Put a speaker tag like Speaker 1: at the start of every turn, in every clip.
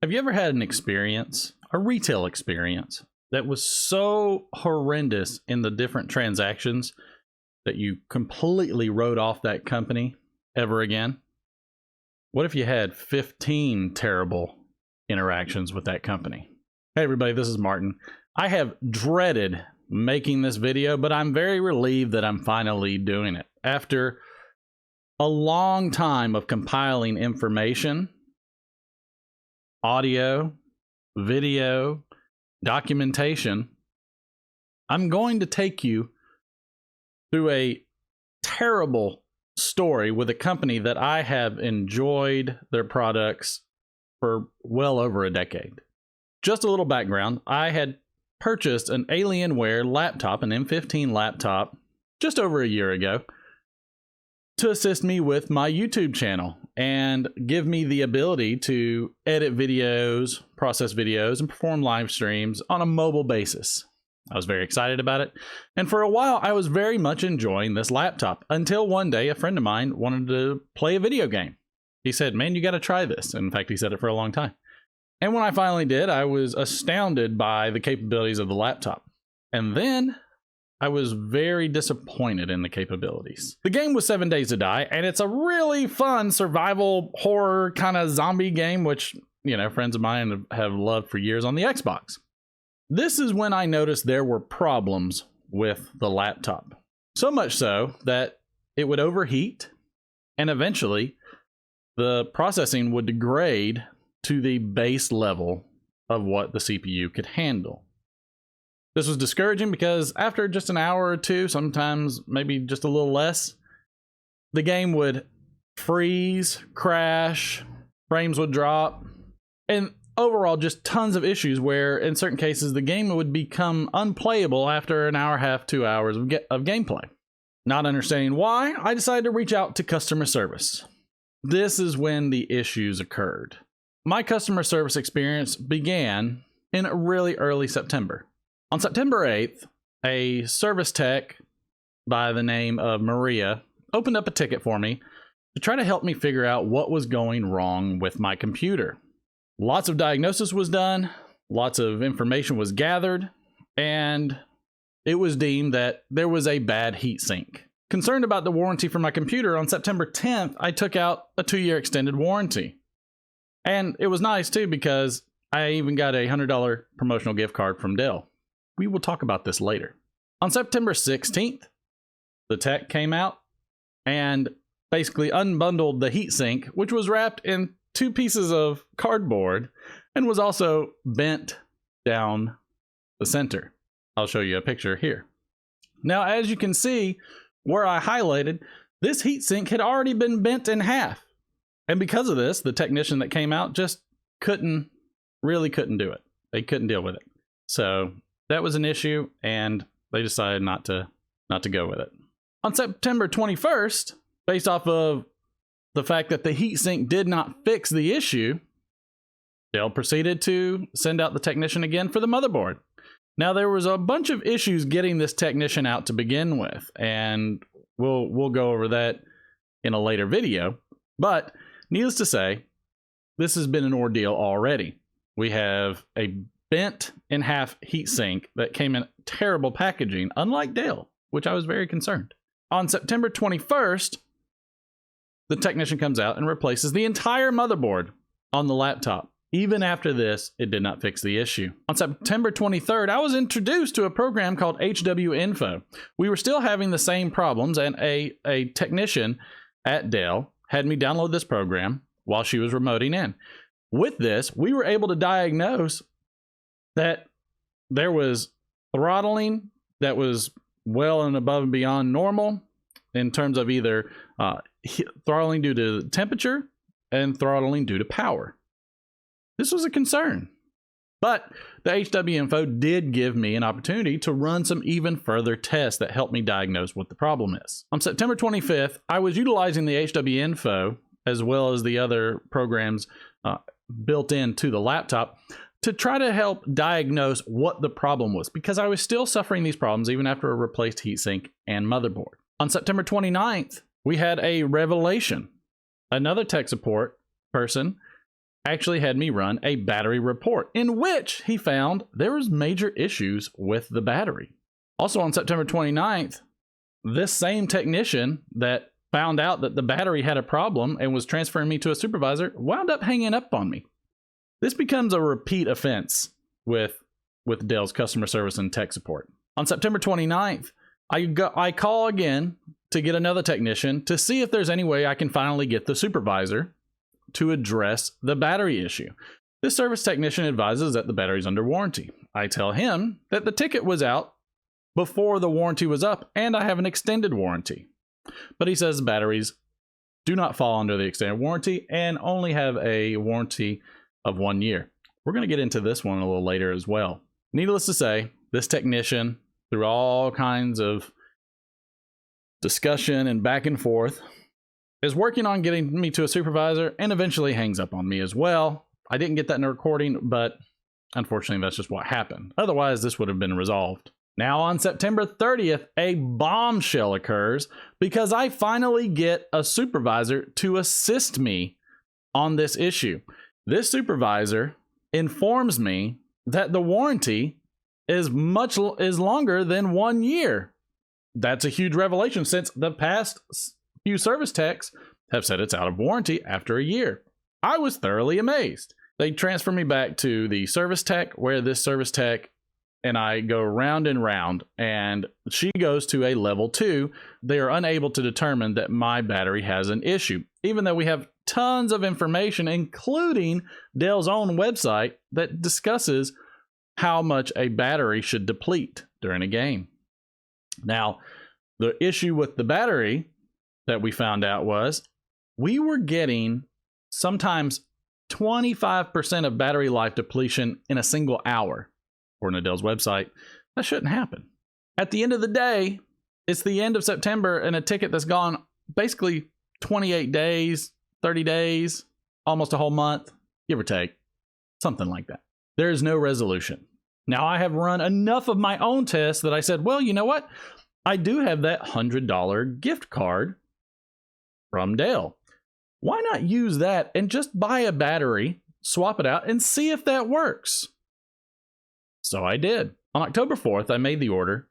Speaker 1: Have you ever had an experience, a retail experience, that was so horrendous in the different transactions that you completely wrote off that company ever again? What if you had 15 terrible interactions with that company? Hey everybody, this is Martin. I have dreaded making this video, but I'm very relieved that I'm finally doing it. After a long time of compiling information, audio, video, documentation, I'm going to take you through a terrible story with a company that I have enjoyed their products for well over a decade. Just a little background, I had purchased an Alienware laptop, an M15 laptop, just over a year ago to assist me with my YouTube channel and give me the ability to edit videos, process videos, and perform live streams on a mobile basis. I was very excited about it, and for a while I was very much enjoying this laptop until one day a friend of mine wanted to play a video game. He said, "Man, you got to try this." In fact, he said it for a long time. And when I finally did, I was astounded by the capabilities of the laptop. And then I was very disappointed in the capabilities. The game was 7 Days to Die, and it's a really fun survival horror kind of zombie game, which, you know, friends of mine have loved for years on the Xbox. This is when I noticed there were problems with the laptop. So much so that it would overheat, and eventually the processing would degrade to the base level of what the CPU could handle. This was discouraging because after just an hour or two, sometimes maybe just a little less, the game would freeze, crash, frames would drop, and overall just tons of issues where in certain cases the game would become unplayable after an hour and a half, 2 hours of gameplay. Not understanding why, I decided to reach out to customer service. This is when the issues occurred. My customer service experience began in really early September. On September 8th, a service tech by the name of Maria opened up a ticket for me to try to help me figure out what was going wrong with my computer. Lots of diagnosis was done, lots of information was gathered, and it was deemed that there was a bad heatsink. Concerned about the warranty for my computer, on September 10th, I took out a 2-year extended warranty. And it was nice too because I even got a $100 promotional gift card from Dell. We will talk about this later. On September 16th, the tech came out and basically unbundled the heatsink, which was wrapped in 2 pieces of cardboard and was also bent down the center. I'll show you a picture here. Now, as you can see where I highlighted, this heatsink had already been bent in half. And because of this, the technician that came out just really couldn't do it. They couldn't deal with it. So that was an issue, and they decided not to go with it. On September 21st, based off of the fact that the heatsink did not fix the issue, Dell proceeded to send out the technician again for the motherboard. Now, there was a bunch of issues getting this technician out to begin with, and we'll go over that in a later video. But needless to say, this has been an ordeal already. We have a bent in half heatsink that came in terrible packaging, unlike Dell, which I was very concerned. On September 21st, the technician comes out and replaces the entire motherboard on the laptop. Even after this, it did not fix the issue. On September 23rd, I was introduced to a program called HW Info. We were still having the same problems, and a technician at Dell had me download this program while she was remoting in. With this, we were able to diagnose that there was throttling that was well and above and beyond normal in terms of either throttling due to temperature and throttling due to power. This was a concern. But the HW Info did give me an opportunity to run some even further tests that helped me diagnose what the problem is. On September 25th, I was utilizing the HW Info as well as the other programs built into the laptop to try to help diagnose what the problem was, because I was still suffering these problems even after a replaced heatsink and motherboard. On September 29th, we had a revelation. Another tech support person actually had me run a battery report in which he found there was major issues with the battery. Also on September 29th, this same technician that found out that the battery had a problem and was transferring me to a supervisor wound up hanging up on me. This becomes a repeat offense with Dell's customer service and tech support. On September 29th, I call again to get another technician to see if there's any way I can finally get the supervisor to address the battery issue. This service technician advises that the battery's under warranty. I tell him that the ticket was out before the warranty was up and I have an extended warranty. But he says the batteries do not fall under the extended warranty and only have a warranty of 1 year. We're going to get into this one a little later as well. Needless to say, this technician, through all kinds of discussion and back and forth, is working on getting me to a supervisor and eventually hangs up on me as well. I didn't get that in the recording, but unfortunately that's just what happened. Otherwise, this would have been resolved. Now on September 30th, a bombshell occurs because I finally get a supervisor to assist me on this issue. This supervisor informs me that the warranty is longer than 1 year. That's a huge revelation since the past few service techs have said it's out of warranty after a year. I was thoroughly amazed. They transfer me back to the service tech where this service tech and I go round and round, and she goes to a level 2. They are unable to determine that my battery has an issue, even though we have tons of information, including Dell's own website that discusses how much a battery should deplete during a game. Now, the issue with the battery that we found out was we were getting sometimes 25% of battery life depletion in a single hour. According to Dell's website, that shouldn't happen. At the end of the day, it's the end of September and a ticket that's gone basically 28 days, 30 days, almost a whole month, give or take, something like that. There is no resolution. Now I have run enough of my own tests that I said, well, you know what? I do have that $100 gift card from Dell. Why not use that and just buy a battery, swap it out, and see if that works? So I did. On October 4th, I made the order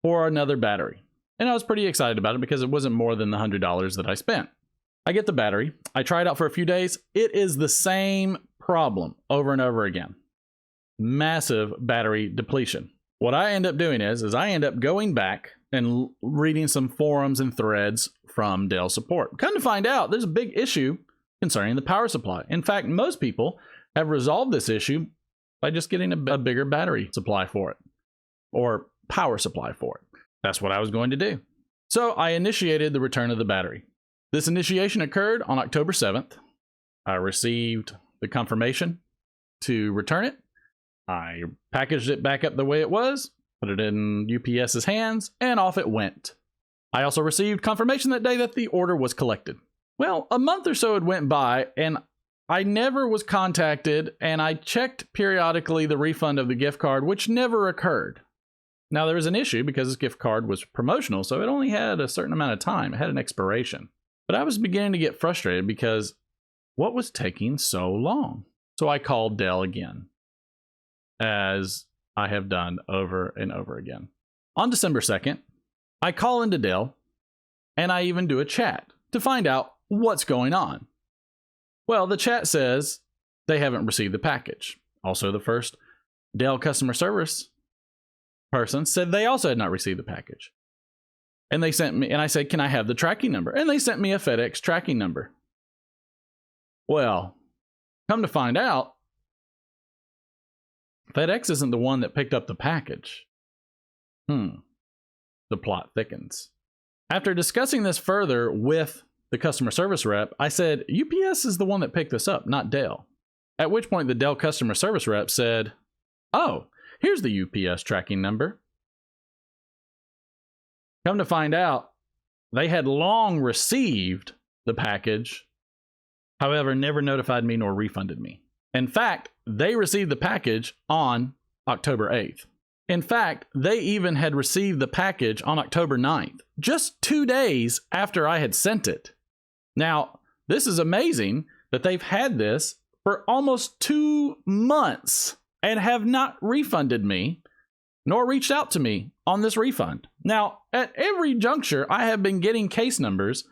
Speaker 1: for another battery. And I was pretty excited about it because it wasn't more than the $100 that I spent. I get the battery. I try it out for a few days. It is the same problem over and over again. Massive battery depletion. What I end up doing is I end up going back and reading some forums and threads from Dell support. Come to find out, there's a big issue concerning the power supply. In fact, most people have resolved this issue by just getting a bigger battery supply for it, or power supply for it. That's what I was going to do. So I initiated the return of the battery. This initiation occurred on October 7th. I received the confirmation to return it. I packaged it back up the way it was, put it in UPS's hands, and off it went. I also received confirmation that day that the order was collected. Well, a month or so had went by, and I never was contacted, and I checked periodically the refund of the gift card, which never occurred. Now, there was an issue because this gift card was promotional, so it only had a certain amount of time. It had an expiration. But I was beginning to get frustrated because what was taking so long? So I called Dell again, as I have done over and over again. On December 2nd, I call into Dell, and I even do a chat to find out what's going on. Well, the chat says they haven't received the package. Also, the first Dell customer service person said they also had not received the package. And they sent me, and I said, can I have the tracking number? And they sent me a FedEx tracking number. Well, come to find out, FedEx isn't the one that picked up the package. The plot thickens. After discussing this further with the customer service rep, I said, UPS is the one that picked this up, not Dell. At which point the Dell customer service rep said, oh, here's the UPS tracking number. Come to find out, they had long received the package, however, never notified me nor refunded me. In fact, they received the package on October 8th. In fact, they even had received the package on October 9th, just 2 days after I had sent it. Now, this is amazing that they've had this for almost 2 months and have not refunded me nor reached out to me on this refund. Now, at every juncture, I have been getting case numbers,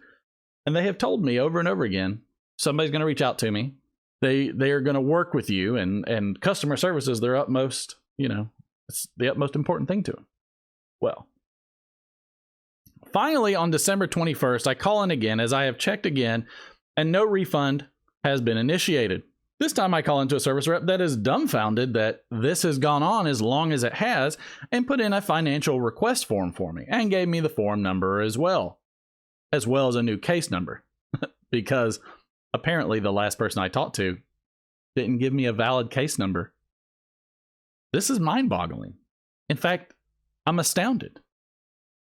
Speaker 1: and they have told me over and over again, somebody's going to reach out to me. They are going to work with you, and customer service is their utmost, it's the utmost important thing to them. Well, finally, on December 21st, I call in again as I have checked again, and no refund has been initiated. This time I call into a service rep that is dumbfounded that this has gone on as long as it has, and put in a financial request form for me and gave me the form number as well as a new case number because apparently the last person I talked to didn't give me a valid case number. This is mind-boggling. In fact, I'm astounded.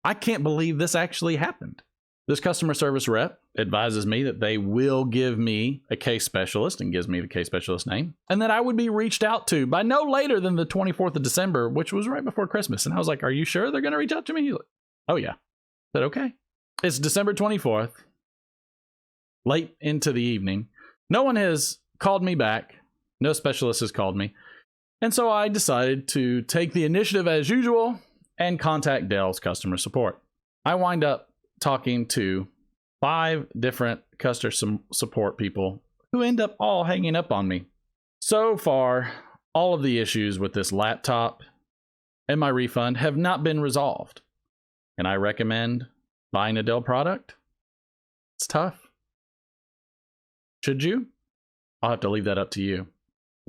Speaker 1: I can't believe this actually happened. This customer service rep advises me that they will give me a case specialist and gives me the case specialist name, and that I would be reached out to by no later than the 24th of December, which was right before Christmas. And I was like, are you sure they're going to reach out to me? He's like, oh yeah. I said, okay. It's December 24th, late into the evening. No one has called me back. No specialist has called me. And so I decided to take the initiative as usual and contact Dell's customer support. I wind up talking to 5 different customer support people who end up all hanging up on me. So far, all of the issues with this laptop and my refund have not been resolved. Can I recommend buying a Dell product? It's tough. Should you? I'll have to leave that up to you.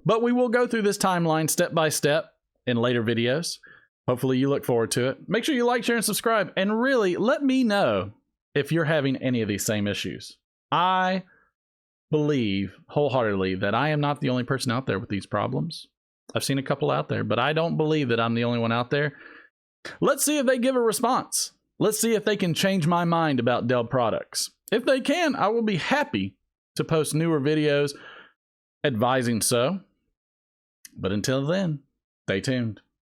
Speaker 1: But we will go through this timeline step by step in later videos. Hopefully you look forward to it. Make sure you like, share, and subscribe. And really, let me know if you're having any of these same issues. I believe wholeheartedly that I am not the only person out there with these problems. I've seen a couple out there, but I don't believe that I'm the only one out there. Let's see if they give a response. Let's see if they can change my mind about Dell products. If they can, I will be happy to post newer videos advising so. But until then, stay tuned.